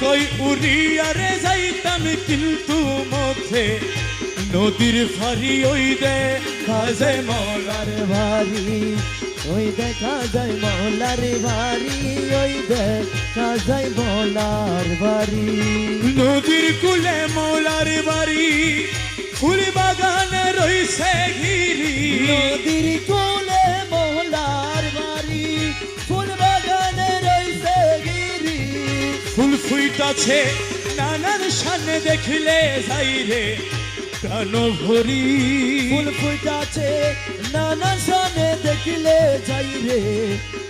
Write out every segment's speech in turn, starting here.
কই উড়িয়ারে যাইতাম কিন্তু মধ্যে নদীর ফারি ওই দেখা যায় মৌলার মৌলার বাড়ি ওই দেখা যায় মৌলার বাড়ি ওই দেখা যায় মৌলার বাড়ি নদীর কুলে মৌলার বাড়ি ফুল বাগানে রইছে ঘিরি নদীর কোলে মৌলার বাড়ি ফুল বাগানে রইছে গিরি ফুল ফুইতাছে নানান সামনে দেখলে যাই রে প্রাণ ভরি ফুল ফুটাছে নানা সামনে দেখলে যাই রে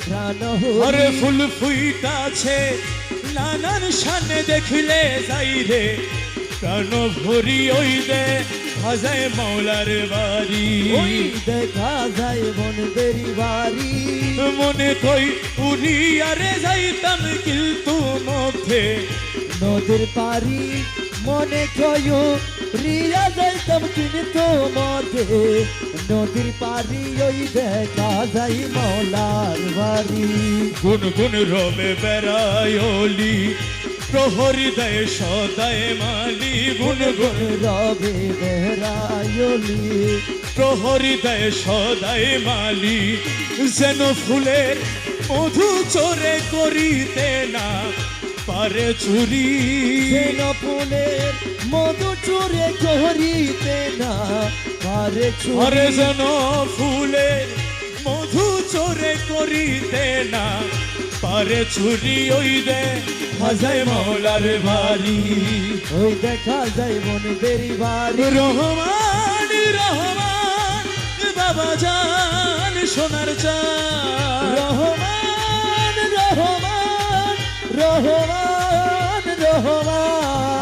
প্রাণ আরে হরি ফুল ফুইতাছে নানান সামনে দেখলে যাই রে প্রাণ ভরি ওই দে হাজায় মৌলার বাড়ি ওই দেখা যায় বনদের বাড়ি মনে কই উড়িয়ারে যাইতাম কিন্তু মধ্যে নদীর পারি মনে কয় রিয়া যাইতাম কিন্তু মধ্যে নদীর পারি ওই দেখা যায় মৌলার বাড়ি গুন গুন রবে বেড়ায়লি প্রহরী দেয় সদায় মালি গুন গুন রবে বেড়ায়লি প্রহরী দেয় সদায় মালি যেন ফুলের মধু চোরে করিতে না পারে চুরি যেন ফুলের মধু চুরে করিতে না পারে আরে চুরি যেন ফুলের মধু চোরে করিতে না পারে চুরি ওই দে হাজায় মৌলার বাড়ি ওই দেখা যায় বনদের বাড়ি রহমান রহমান বাবা জান সোনার চান রহমান রহমান রহমান রহমান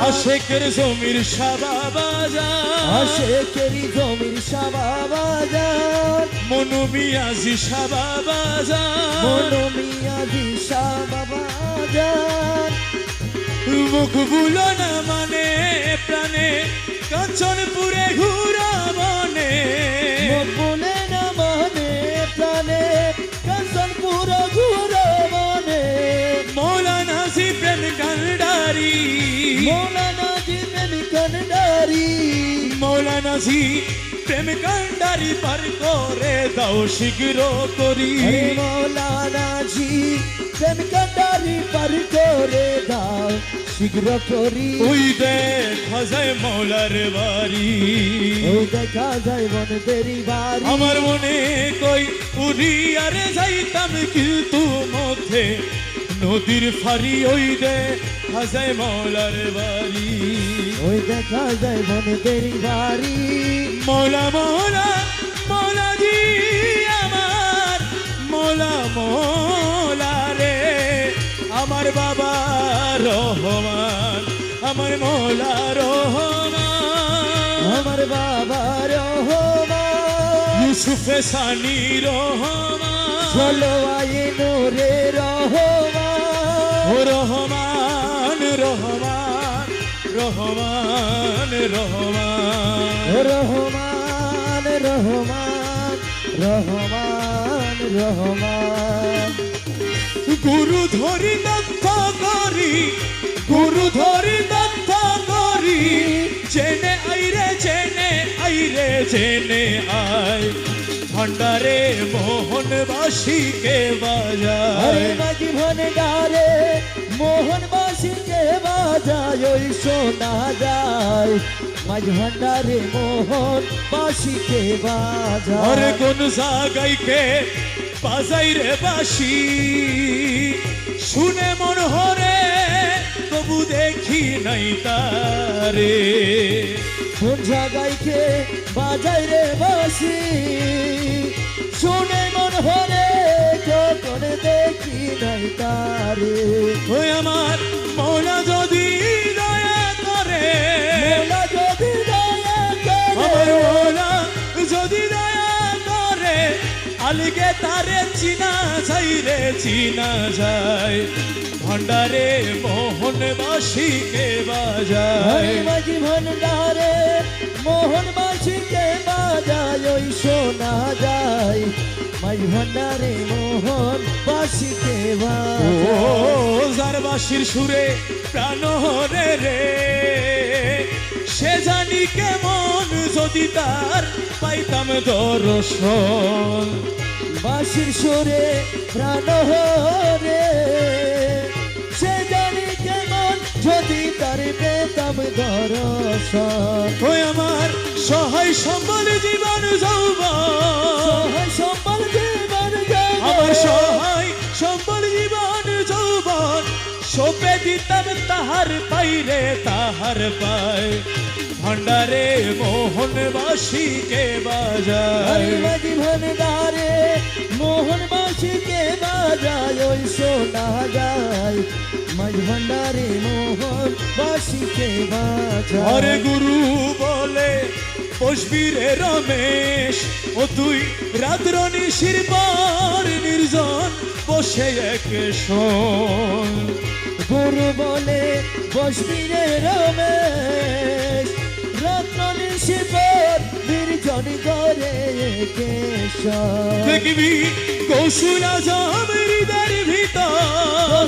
আশেকের জমির সাবা বাজান আশেকেরি জমির সাবা বাজার মনু মিয়াজি সাবা বাজান মনোমিয়া দিশা বাবা বাজার মুখ বুলো না মানে প্রাণে কাঞ্চনপুরে ঘুরা বনে বলে না মানে প্রাণে কাঞ্চনপুর ঘুরে মনে মৌলানা জি প্রেম কান্ডারি মৌলানা জীবন কন্ডারি মৌলানা জি প্রেম কান্ডারি পার করে দাও শীঘ্র করি হরে মৌলানা জি প্রেম কন্ডারি পার করে দাও শীঘ্র করি ওই দেখা যায় মৌলার বাড়ি ওই দেখা যায় বনদের বাড়ি আমার মনে কই উড়িয়ারে যাইতাম কিন্তু মধ্যে নদীর ফারি ওই দেখা যায় মৌলার বাড়ি ওই দেখা যায় বনদের বাড়ি মৌলা মৌলা মৌলা জি আমার মৌলা মৌলা রে আমার বাবা রহমান আমার মৌলা রহমান আমার বাবা রহমান ইউসুফে সানি রহমান চলো আয়ে নোরে রহমান ও রহমান রহমান রহমান রহমান রহমান রহমান রহমান রহমান গুরু ধরি দত্ত করি গুরু ধরি দত্ত করি জেনে আইরে জেনে আইরে জেনে আয় ভান্ডারে মোহনবাসীকে হরে বাজায় মাঝি ভনডারে মোহনবাসীকে বাজায় ওই শোনা যায় মাঝ ভান্ডারে মোহনবাসীকে আরে বাজায় কোন জায়গাইকে বাজাই রে বাসি শুনে মন হরে তবু দেখি নাই তারে কোন জায়গায়কে বাজায় রে বাসি শুনে মন হরে যখন দেখি নাই তারে ওই আমার মৌলা যদি দয়া করে মোলা যদি দয়া আমার করে মৌলা যদি দয়া করে আলগে তারে চিনা যাই রে চিনা যায় ভান্ডারে মোহনবাসীকে বাজায় হরে মাঝি ভন্ডারে মোহনবাসীকে বাজায় ওই শোনা যায় মাঝ ভন্ডারে মোহনবাসীকে ও বাজায় আমার বাঁশির সুরে প্রাণ হরে রে সে জানি কেমন যদি তার পাইতাম দর্শন বাঁশির সুরে প্রাণ হরে সে জানি কেমন যদি তার পেতাম দর্শন ওই আমার সহায় সম্বল জীবন যৌবন সম্বল জীবন আমার সহায় সম্বল জীবন যৌবন সোপে দিতাম তাহার পাইরে তাহার পায় ভান্ডারে মোহন বাসিকে বাজায় মাঝি ভান্ডারে মোহন বাসিকে বাজায় ওই শোনা যায় মাঝ ভান্ডারে মোহন বাসিকে বাজায় হরে গুরু বলে বসবি রে রমেশ ও তুই রাত্র নিশির পর নির্জন বসে একে শোন গুরু বলে বসবি রে রমেশ রত্ন নিশিপর নির্জন করে কেশর দেখবি কৌশল আজম হৃদয়ের ভিতর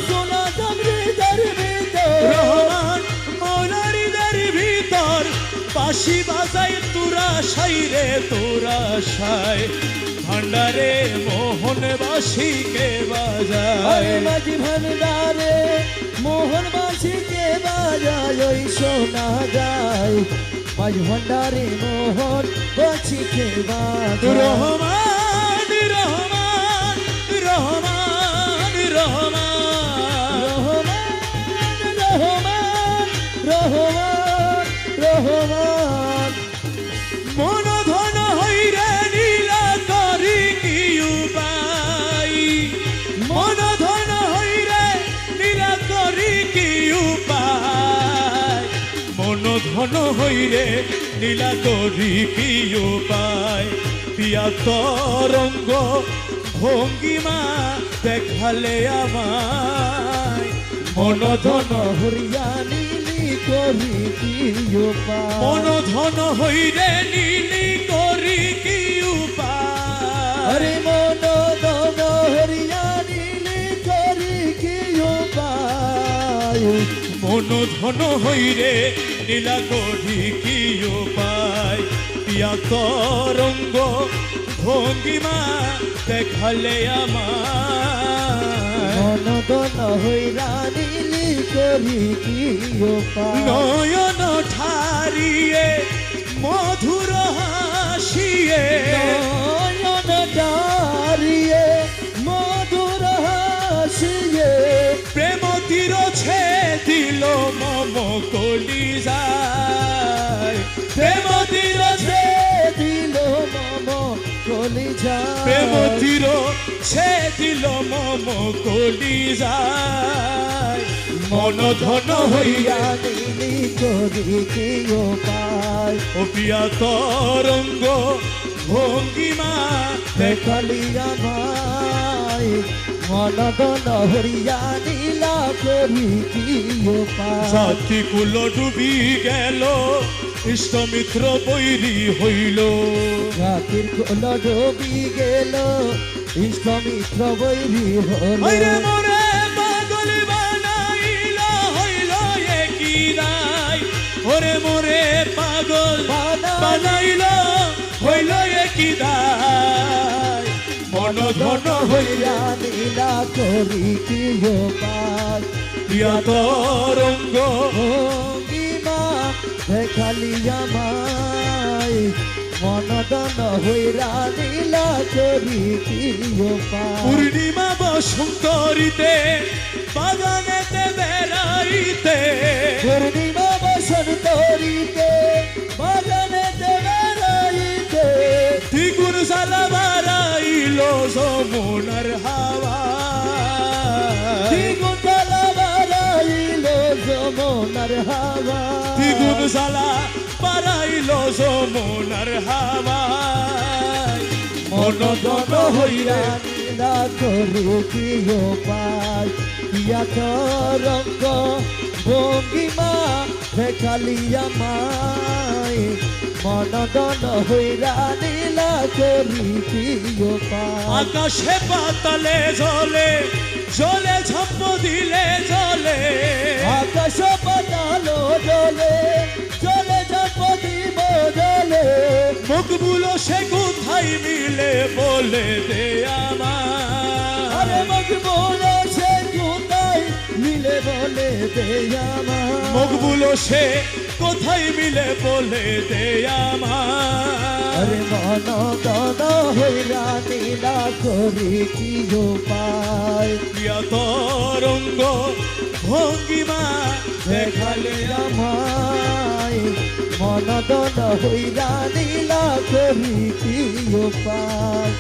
সোনা জমরিদার ভিতর রহমান মৌলার হৃদয়ের ভিতর বাঁশি বাজায় তোরা সাই রে তোরা সাই ভান্ডারে মোহন বাসিকে বাজায় মাঝি ভান্ডারে মোহন বাসিকে বাজায় ওই শোনা যায় মাঝ ভান্ডারে মোহন বাসিকে বাজায় রহমান রহমান রহমান রহমান রহমান রহমান রহমান মন ধন হইরে নীলা করি কি উপায় মন ধন হইরে নীলা করি কি উপায় মন ধন হইরে নীলা করি কি উপায় পিয়া তরঙ্গ ভঙ্গিমা দেখালে আমায় মন ধন হরিয়া নীলি করি কি উপায় মন ধন হইরে নীলি করি কি উপায় হরে মন ধন হরিয়া নীলি করি কি উপায় মন ধন হইরে নীলা করি কি উপায় পিয়া তরঙ্গ ভঙ্গিমা দেখালে আমায় মন ধন হইয়া নীলি করি কি উপায় নয়ন ঠারিয়ে মধুর হাসিয়ে নয়ন ডারিয়ে মধুর হাসিয়ে প্রেম তীর ছে দিল মম কলি যায় প্রেম তীর ছে দিল মম কলি যায় প্রেম তীর ছে দিল মম কলি যায় মন ধন হইয়া হইয়া নীলি করি কি উপায় ও প্রিয়া তরঙ্গ ভঙ্গিমা দেখালি আমায় মন ধন হরিয়া নীলা করি কি উপায় সাথী কুল ডুবি গেল ইষ্টমিত্র বৈরী হইল রাতের কোল ডুবি গেল ইষ্টমিত্র বৈরী হল হইরে মোরে পাগল বানাইল হইল একই দায় ওরে মোরে পাগল বানাইল হইল একই দায় মন ধন হইয়া হইয়া নীলা করি কি উপায় প্রিয়া তরঙ্গ ভঙ্গিমা দেখালি আমায় মন ধন হইয়া নীলা করি কি উপায় পূর্ণিমা বসন্তরিতে বাগানেতে বেড়াইতে পূর্ণিমা বসন্তরিতে বাগানেতে বেড়াইতে দ্বিগুণ জ্বালা বাড়াইল যমুনার হাওয়া দ্বিগুণ জ্বালা বাড়াইল যমুনার হাওয়া দ্বিগুণ জ্বালা বাড়াইল যমুনার হাওয়া মন ধন হইয়া নীলা করি কি উপায় ইয়া তরঙ্গ ভঙ্গিমা দেখালি আমায় মন ধন হইয়া নীলা করি কি উপায় আকাশে পাতালে জলে জলে ঝাঁপ দিলে জলে সে কোথায় মিলে বলে দে আমার আরে মকবুল সে কোথায় মিলে বলে দে আমার মকবুল সে কোথায় মিলে বলে দে আমার আরে মন দন হইরা নীলা করি কি উপায় প্রিয়া তরঙ্গ ভঙ্গিমা দেখালে আমায় মন দন হইরা নীলা করি কি উপায়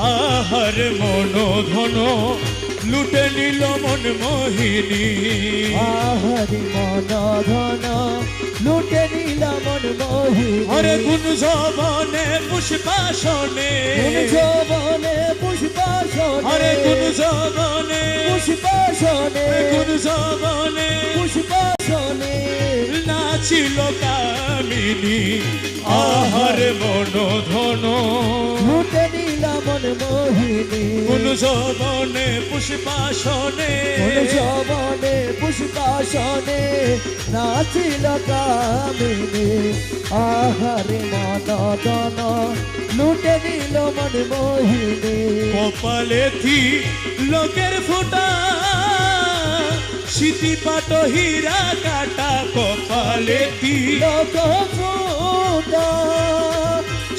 আহার মন ধন লুটে নিল মন মোহিনী আহারি মন ধন লুটে নিল মন মোহিনী হরে গুণ যবনে পুষ্পাসনে কোন যৌবনে পুষ্পাসনে হরে গুণ যবনে পুষ্পাসনে গুণ যবনে পুষ্পাসনে নাচিল কামিনী আহার মন ধন লুটে নিল মন মোহিনী গুণ যবনে পুষ্পাসনে কোন যৌবনে পুষ্পাসনে নাচিল কামিনী আহারে মন দন লুটে নিল মন মোহিনী কপালে থি লোকের ফোঁটা স্মৃতি পাট হীরা কাটা কপালে থি লোক ফুটা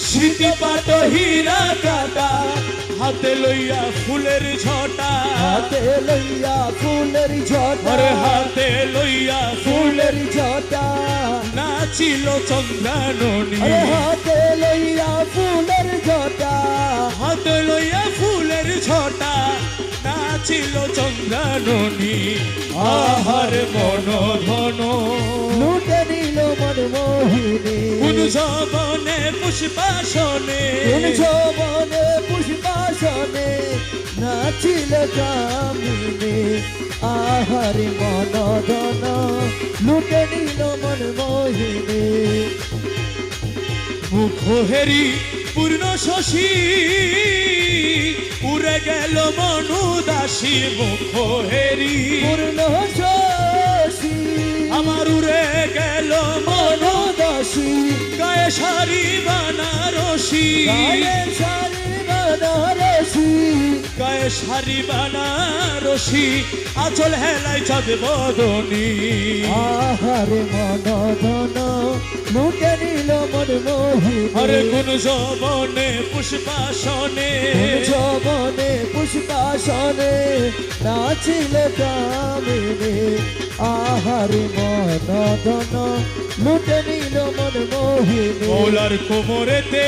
স্মৃতি পাট হীরা কাটা হাতে লইয়া ফুলের ঝটা হাতে লইয়া ফুলের ঝটা আরে হাতে লইয়া ফুলের ফুলের ঝটা নাচিল চন্দ্রাননী আরে হাতে লইয়া ফুলের ঝটা হাতে লইয়া ফুলের ঝটা নাচিল চন্দ্রাননী আহার মন ধন লুটে নিল মন মোহিনী কোন যবনে পুষ্পাসনে কোন যৌবনে পুষ্পাসনে নাচিল কামিনী আহারে মন ধন লুটে নিল মন মোহিনী মুখ হেরি পূর্ণ শশী উড়ে গেল মনুদাসী মুখ হেরি পূর্ণ শশী আমার উড়ে গেল মনোদাসী গায়ে শাড়ি বানারসি গায়ে শাড়ি বানারসী গায়ে শাড়ি বানারসি আচল হেলাই চাঁদ বদনী আহারে মন ধন লুটে নিল মন মোহিনী হরে গুণ যবনে পুষ্পাসনে যবনে পুষ্পাসনে নাচিল কামিনী আহারে মন ধন লুটে নিল মন মোহিনী মৌলার কোমরেতে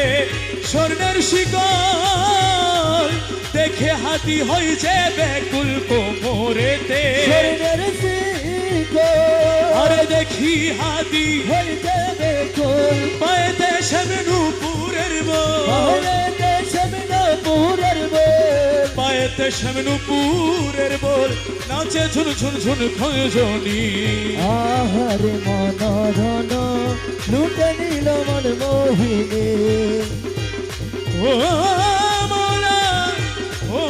স্বর্ণের শিকল দেখে হাতি হয়েছে ব্যাকুল কোমরেতে শরীরের শিকল আরে দেখি হাতি হইতে বেকুল পায়েতে শ্যামনুপুরের বল হইতে শ্যামনুপুরের বল পায়েতে শ্যামনুপুরের বল নাচে ঝুন ঝুন ঝুন খঞ্জনী আহারে মন ধন লুটে নিল মন মোহিনী ও মৌলা ও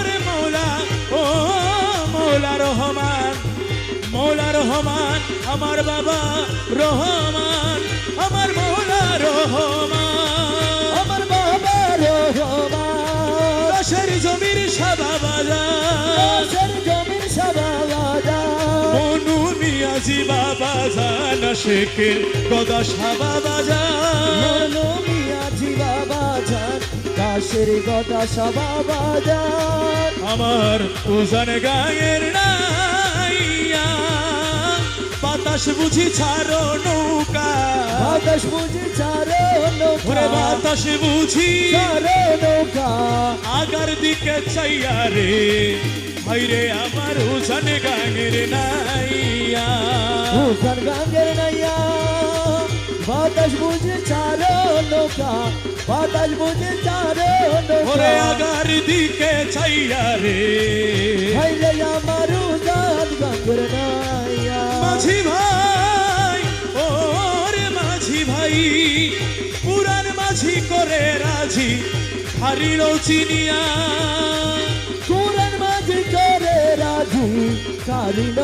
রে মৌলা ও মৌলা রহমান মৌলা রহমান আমার বাবা রহমান আমার মৌলা রহমান আমার বাবা রহমান দশের জমির সাদা বাজার দেশের জমির সাদা রাজা মনু মিয়াজি বাবা জান শেখের গদা সাবা বাজার মনো মিয়াজি বাবা জান দাসের গদা সবা বাজার আমার উজান গায়ের নাইয়া বাতাস বুঝি ছাড়ো নৌকা বাতাস বুঝি চারো নৌকা ওরে বাতাস বুঝি চারো নৌকা আগার দিকে চাইয়া রে ভাইরে আমার উজান গায়ের নাইয়া উসার গাঙ্গের নাইয়া বাতাস বুঝি চারো নৌকা বাতাস বুঝি চারো ওরে নৌকা আগার দিকে চাইয়া রে হাইলে আমার উজান গাঙ্গের নাইয়া মাঝি ভাই ওরে মাঝি ভাই পুরান মাঝি করে রাজি হারিল চিনিয়া কুরান মাঝি করে রাজি কারিল